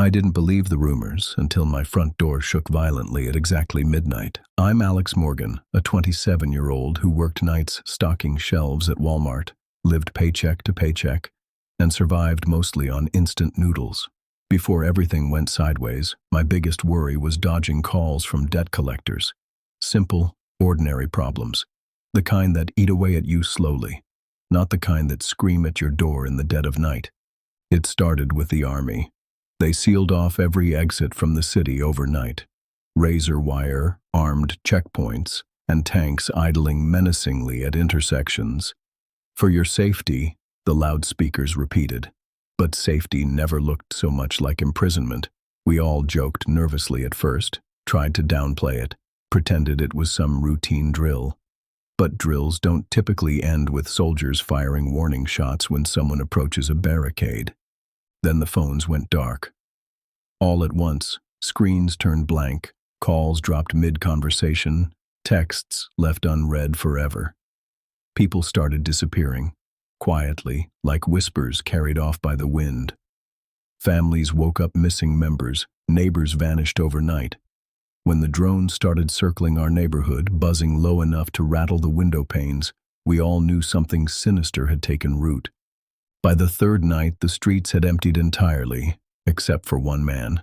I didn't believe the rumors until my front door shook violently at exactly midnight. I'm Alex Morgan, a 27-year-old who worked nights stocking shelves at Walmart, lived paycheck to paycheck, and survived mostly on instant noodles. Before everything went sideways, my biggest worry was dodging calls from debt collectors. Simple, ordinary problems. The kind that eat away at you slowly, not the kind that scream at your door in the dead of night. It started with the army. They sealed off every exit from the city overnight. Razor wire, armed checkpoints, and tanks idling menacingly at intersections. For your safety, the loudspeakers repeated. But safety never looked so much like imprisonment. We all joked nervously at first, tried to downplay it, pretended it was some routine drill. But drills don't typically end with soldiers firing warning shots when someone approaches a barricade. Then the phones went dark. All at once, screens turned blank, calls dropped mid-conversation, texts left unread forever. People started disappearing, quietly, like whispers carried off by the wind. Families woke up missing members, neighbors vanished overnight. When the drones started circling our neighborhood, buzzing low enough to rattle the window panes, we all knew something sinister had taken root. By the third night, the streets had emptied entirely, except for one man.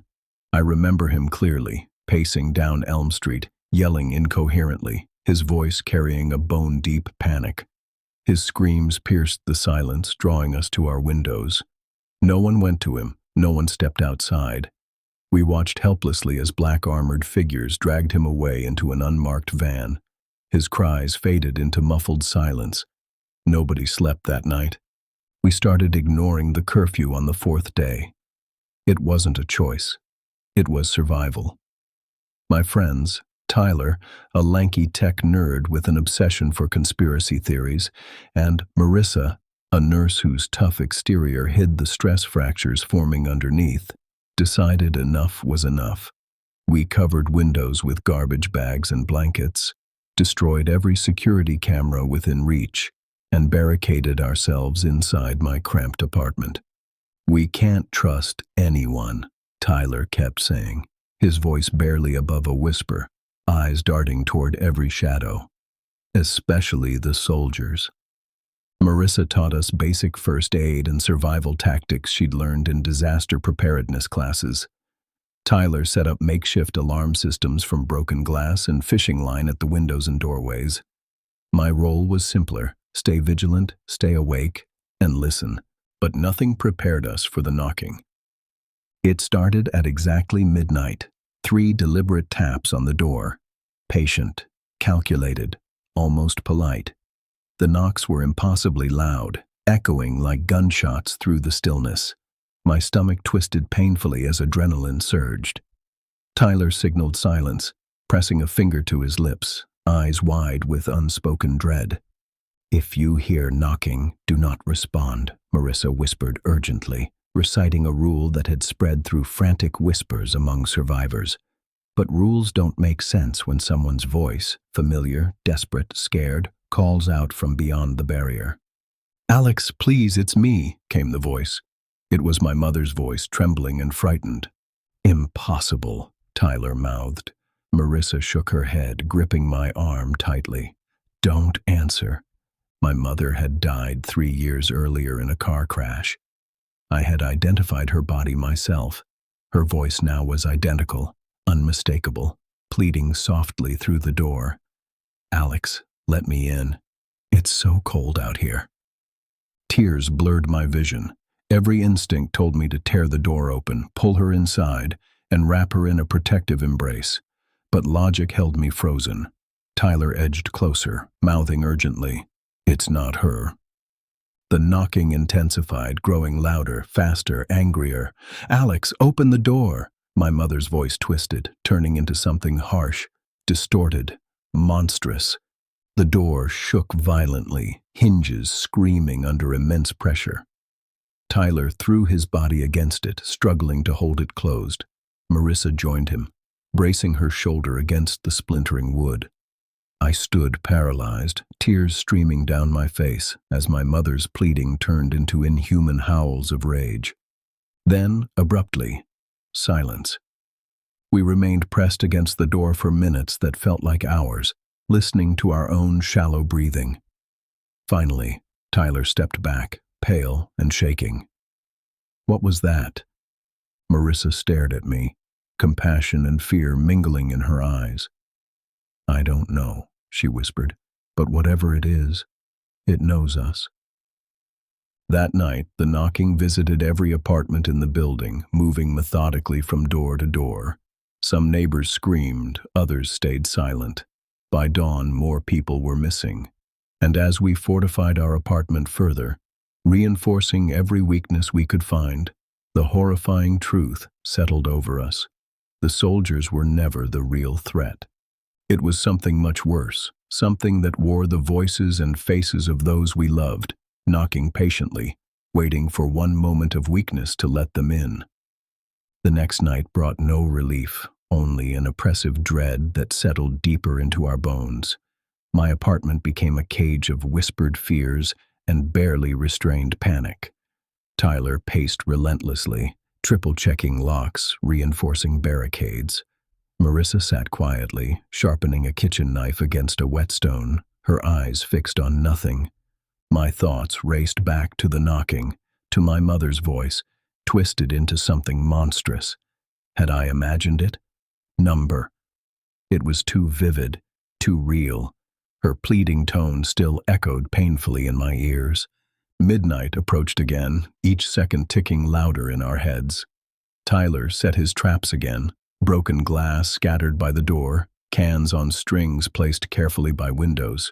I remember him clearly, pacing down Elm Street, yelling incoherently, his voice carrying a bone-deep panic. His screams pierced the silence, drawing us to our windows. No one went to him, no one stepped outside. We watched helplessly as black armored figures dragged him away into an unmarked van. His cries faded into muffled silence. Nobody slept that night. We started ignoring the curfew on the fourth day. It wasn't a choice. It was survival. My friends, Tyler, a lanky tech nerd with an obsession for conspiracy theories, and Marissa, a nurse whose tough exterior hid the stress fractures forming underneath, decided enough was enough. We covered windows with garbage bags and blankets, destroyed every security camera within reach, and barricaded ourselves inside my cramped apartment. "We can't trust anyone," Tyler kept saying, his voice barely above a whisper, eyes darting toward every shadow. "Especially the soldiers." Marissa taught us basic first aid and survival tactics she'd learned in disaster preparedness classes. Tyler set up makeshift alarm systems from broken glass and fishing line at the windows and doorways. My role was simpler: stay vigilant, stay awake, and listen. But nothing prepared us for the knocking. It started at exactly midnight, 3 deliberate taps on the door. Patient, calculated, almost polite. The knocks were impossibly loud, echoing like gunshots through the stillness. My stomach twisted painfully as adrenaline surged. Tyler signaled silence, pressing a finger to his lips, eyes wide with unspoken dread. "If you hear knocking, do not respond," Marissa whispered urgently, reciting a rule that had spread through frantic whispers among survivors. But rules don't make sense when someone's voice, familiar, desperate, scared, calls out from beyond the barrier. "Alex, please, it's me," came the voice. It was my mother's voice, trembling and frightened. "Impossible," Tyler mouthed. Marissa shook her head, gripping my arm tightly. "Don't answer." My mother had died 3 years earlier in a car crash. I had identified her body myself. Her voice now was identical, unmistakable, pleading softly through the door. "Alex, let me in. It's so cold out here." Tears blurred my vision. Every instinct told me to tear the door open, pull her inside, and wrap her in a protective embrace. But logic held me frozen. Tyler edged closer, mouthing urgently, "It's not her." The knocking intensified, growing louder, faster, angrier. "Alex, open the door!" My mother's voice twisted, turning into something harsh, distorted, monstrous. The door shook violently, hinges screaming under immense pressure. Tyler threw his body against it, struggling to hold it closed. Marissa joined him, bracing her shoulder against the splintering wood. I stood paralyzed, tears streaming down my face as my mother's pleading turned into inhuman howls of rage. Then, abruptly, Silence. We remained pressed against the door for minutes that felt like hours, listening to our own shallow breathing. Finally, Tyler stepped back, pale and shaking. "What was that?" Marissa stared at me, compassion and fear mingling in her eyes. "I don't know," she whispered, "but whatever it is, it knows us." That night, the knocking visited every apartment in the building, moving methodically from door to door. Some neighbors screamed, others stayed silent. By dawn, more people were missing. And as we fortified our apartment further, reinforcing every weakness we could find, the horrifying truth settled over us. The soldiers were never the real threat. It was something much worse, something that wore the voices and faces of those we loved, knocking patiently, waiting for one moment of weakness to let them in. The next night brought no relief, only an oppressive dread that settled deeper into our bones. My apartment became a cage of whispered fears and barely restrained panic. Tyler paced relentlessly, triple-checking locks, reinforcing barricades. Marissa sat quietly, sharpening a kitchen knife against a whetstone, her eyes fixed on nothing. My thoughts raced back to the knocking, to my mother's voice, twisted into something monstrous. Had I imagined it? Number. It was too vivid, too real. Her pleading tone still echoed painfully in my ears. Midnight approached again, each second ticking louder in our heads. Tyler set his traps again, broken glass scattered by the door, cans on strings placed carefully by windows.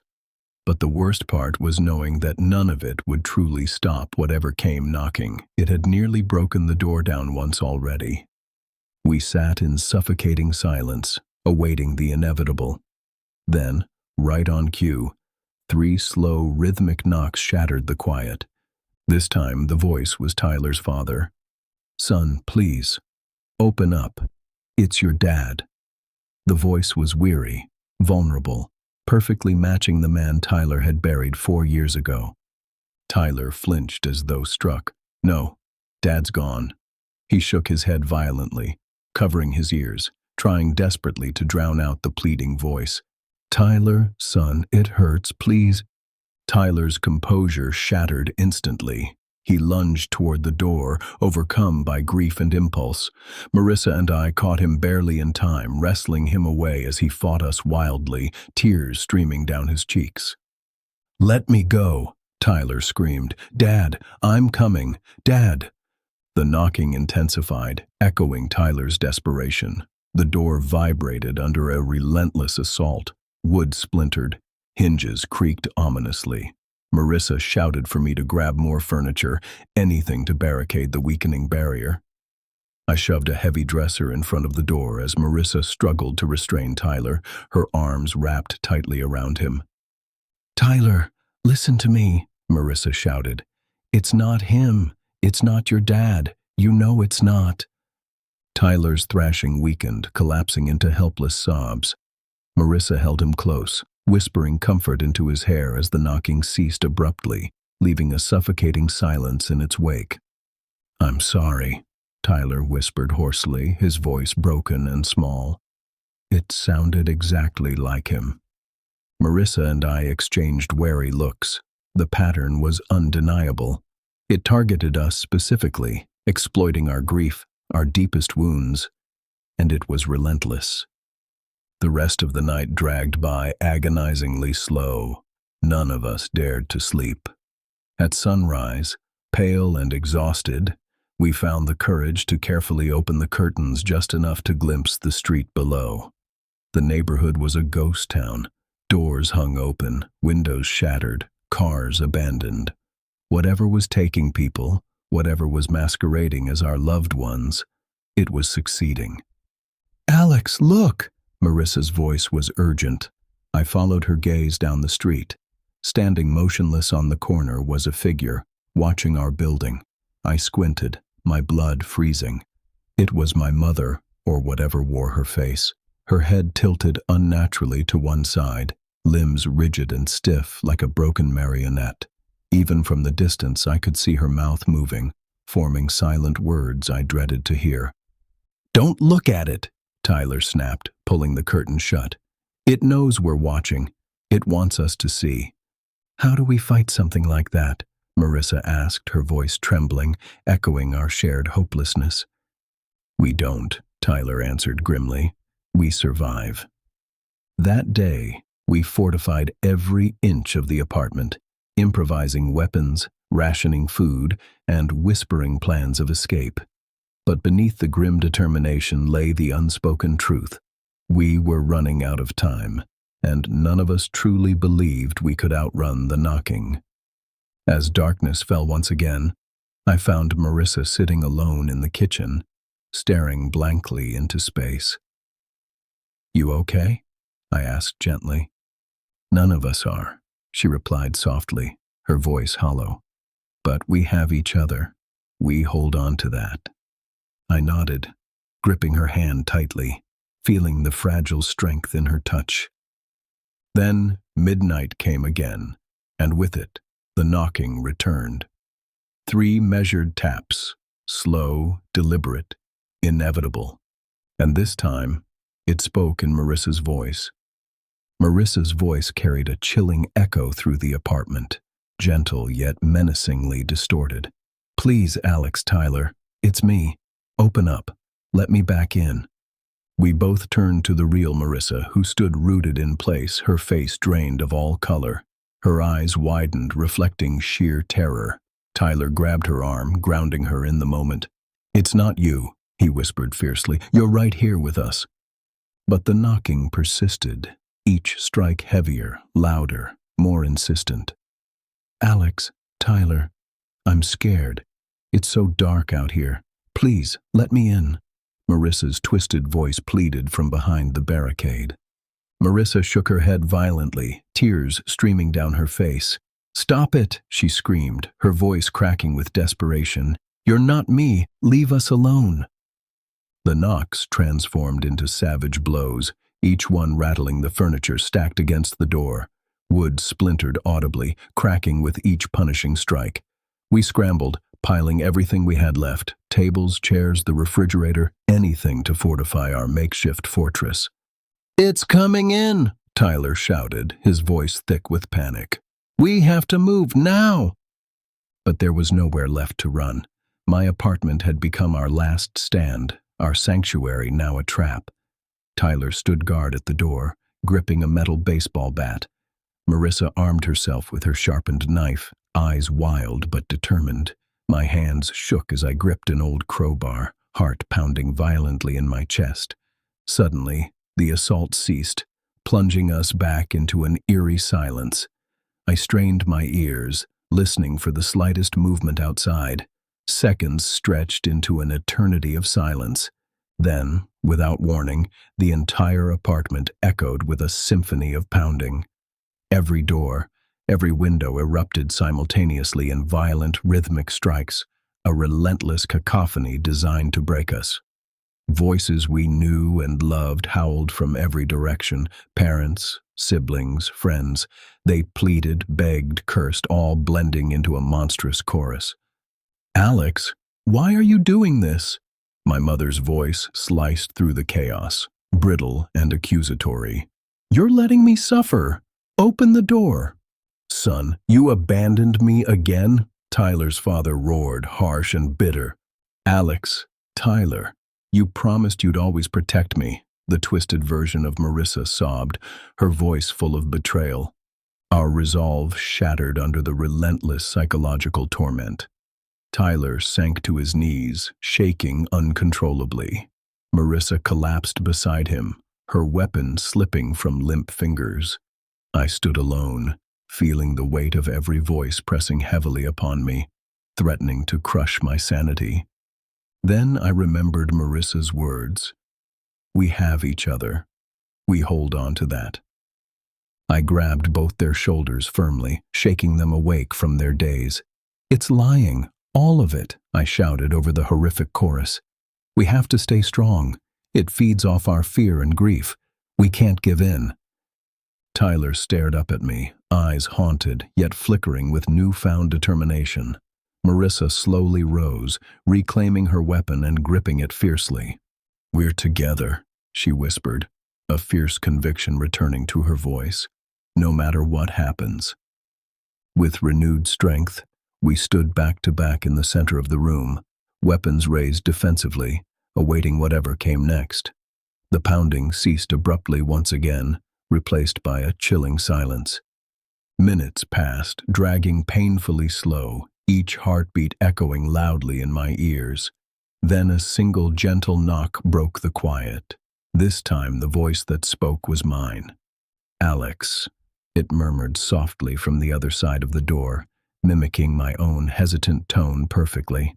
But the worst part was knowing that none of it would truly stop whatever came knocking. It had nearly broken the door down once already. We sat in suffocating silence, awaiting the inevitable. Then, right on cue, 3 slow, rhythmic knocks shattered the quiet. This time, the voice was Tyler's father. "Son, please, open up. It's your dad." The voice was weary, vulnerable, perfectly matching the man Tyler had buried 4 years ago. Tyler flinched as though struck. "No, Dad's gone." He shook his head violently, covering his ears, trying desperately to drown out the pleading voice. "Tyler, son, it hurts, please." Tyler's composure shattered instantly. He lunged toward the door, overcome by grief and impulse. Marissa and I caught him barely in time, wrestling him away as he fought us wildly, tears streaming down his cheeks. "Let me go," Tyler screamed. "Dad, I'm coming. Dad." The knocking intensified, echoing Tyler's desperation. The door vibrated under a relentless assault. Wood splintered. Hinges creaked ominously. Marissa shouted for me to grab more furniture, anything to barricade the weakening barrier. I shoved a heavy dresser in front of the door as Marissa struggled to restrain Tyler, her arms wrapped tightly around him. "Tyler, listen to me," Marissa shouted. "It's not him. It's not your dad. You know it's not." Tyler's thrashing weakened, collapsing into helpless sobs. Marissa held him close, whispering comfort into his hair as the knocking ceased abruptly, leaving a suffocating silence in its wake. "I'm sorry," Tyler whispered hoarsely, his voice broken and small. It sounded exactly like him. Marissa and I exchanged wary looks. The pattern was undeniable. It targeted us specifically, exploiting our grief, our deepest wounds, and it was relentless. The rest of the night dragged by agonizingly slow. None of us dared to sleep. At sunrise, pale and exhausted, we found the courage to carefully open the curtains just enough to glimpse the street below. The neighborhood was a ghost town. Doors hung open, windows shattered, cars abandoned. Whatever was taking people, whatever was masquerading as our loved ones, it was succeeding. "Alex, look!" Marissa's voice was urgent. I followed her gaze down the street. Standing motionless on the corner was a figure, watching our building. I squinted, my blood freezing. It was my mother, or whatever wore her face. Her head tilted unnaturally to one side, limbs rigid and stiff like a broken marionette. Even from the distance I could see her mouth moving, forming silent words I dreaded to hear. Don't look at it, Tyler snapped, pulling the curtain shut. It knows we're watching. It wants us to see. How do we fight something like that? Marissa asked, her voice trembling, echoing our shared hopelessness. We don't, Tyler answered grimly. We survive. That day, we fortified every inch of the apartment, improvising weapons, rationing food, and whispering plans of escape. But beneath the grim determination lay the unspoken truth. We were running out of time, and none of us truly believed we could outrun the knocking. As darkness fell once again, I found Marissa sitting alone in the kitchen, staring blankly into space. You okay? I asked gently. None of us are, she replied softly, her voice hollow. But we have each other. We hold on to that. I nodded, gripping her hand tightly, feeling the fragile strength in her touch. Then midnight came again, and with it, the knocking returned. 3 measured taps, slow, deliberate, inevitable. And this time, it spoke in Marissa's voice. Marissa's voice carried a chilling echo through the apartment, gentle yet menacingly distorted. Please, Alex, Tyler, it's me. Open up. Let me back in. We both turned to the real Marissa, who stood rooted in place, her face drained of all color. Her eyes widened, reflecting sheer terror. Tyler grabbed her arm, grounding her in the moment. It's not you, he whispered fiercely. You're right here with us. But the knocking persisted, each strike heavier, louder, more insistent. Alex, Tyler, I'm scared. It's so dark out here. Please, let me in. Marissa's twisted voice pleaded from behind the barricade. Marissa shook her head violently, tears streaming down her face. Stop it, she screamed, her voice cracking with desperation. You're not me. Leave us alone. The knocks transformed into savage blows, each one rattling the furniture stacked against the door. Wood splintered audibly, cracking with each punishing strike. We scrambled, piling everything we had left, tables, chairs, the refrigerator, anything to fortify our makeshift fortress. It's coming in, Tyler shouted, his voice thick with panic. We have to move now. But there was nowhere left to run. My apartment had become our last stand, our sanctuary now a trap. Tyler stood guard at the door, gripping a metal baseball bat. Marissa armed herself with her sharpened knife, eyes wild but determined. My hands shook as I gripped an old crowbar, heart pounding violently in my chest. Suddenly, the assault ceased, plunging us back into an eerie silence. I strained my ears, listening for the slightest movement outside. Seconds stretched into an eternity of silence. Then, without warning, the entire apartment echoed with a symphony of pounding. Every door, every window erupted simultaneously in violent, rhythmic strikes, a relentless cacophony designed to break us. Voices we knew and loved howled from every direction, parents, siblings, friends. They pleaded, begged, cursed, all blending into a monstrous chorus. Alex, why are you doing this? My mother's voice sliced through the chaos, brittle and accusatory. You're letting me suffer. Open the door. Son, you abandoned me again? Tyler's father roared, harsh and bitter. Alex, Tyler, you promised you'd always protect me, the twisted version of Marissa sobbed, her voice full of betrayal. Our resolve shattered under the relentless psychological torment. Tyler sank to his knees, shaking uncontrollably. Marissa collapsed beside him, her weapon slipping from limp fingers. I stood alone, feeling the weight of every voice pressing heavily upon me, threatening to crush my sanity. Then I remembered Marissa's words. We have each other. We hold on to that. I grabbed both their shoulders firmly, shaking them awake from their daze. It's lying, all of it, I shouted over the horrific chorus. We have to stay strong. It feeds off our fear and grief. We can't give in. Tyler stared up at me, eyes haunted, yet flickering with newfound determination. Marissa slowly rose, reclaiming her weapon and gripping it fiercely. We're together, she whispered, a fierce conviction returning to her voice. No matter what happens. With renewed strength, we stood back to back in the center of the room, weapons raised defensively, awaiting whatever came next. The pounding ceased abruptly once again, replaced by a chilling silence. Minutes passed, dragging painfully slow, each heartbeat echoing loudly in my ears. Then a single gentle knock broke the quiet. This time the voice that spoke was mine. "Alex," it murmured softly from the other side of the door, mimicking my own hesitant tone perfectly.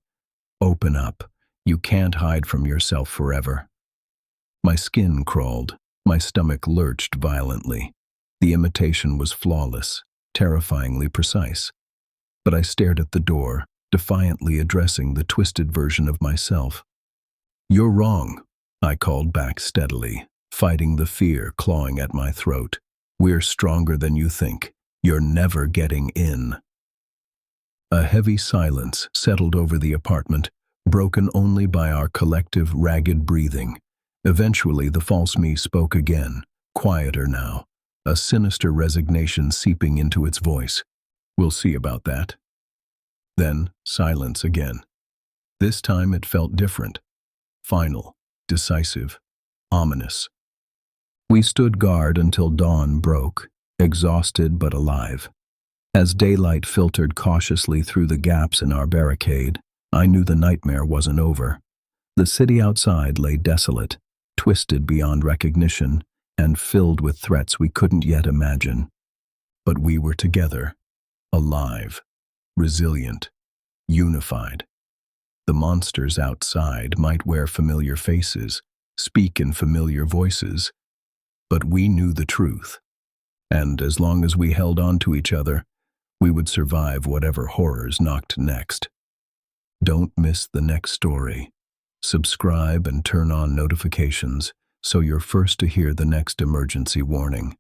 "Open up. You can't hide from yourself forever." My skin crawled, my stomach lurched violently. The imitation was flawless, terrifyingly precise. But I stared at the door, defiantly addressing the twisted version of myself. "You're wrong," I called back steadily, fighting the fear clawing at my throat. "We're stronger than you think. You're never getting in." A heavy silence settled over the apartment, broken only by our collective ragged breathing. Eventually the false me spoke again, quieter now, a sinister resignation seeping into its voice. "We'll see about that." Then silence again. This time it felt different. Final, decisive, ominous. We stood guard until dawn broke, exhausted but alive. As daylight filtered cautiously through the gaps in our barricade, I knew the nightmare wasn't over. The city outside lay desolate, twisted beyond recognition, and filled with threats we couldn't yet imagine. But we were together, alive, resilient, unified. The monsters outside might wear familiar faces, speak in familiar voices, but we knew the truth. And as long as we held on to each other, we would survive whatever horrors knocked next. Don't miss the next story. Subscribe and turn on notifications so you're first to hear the next emergency warning.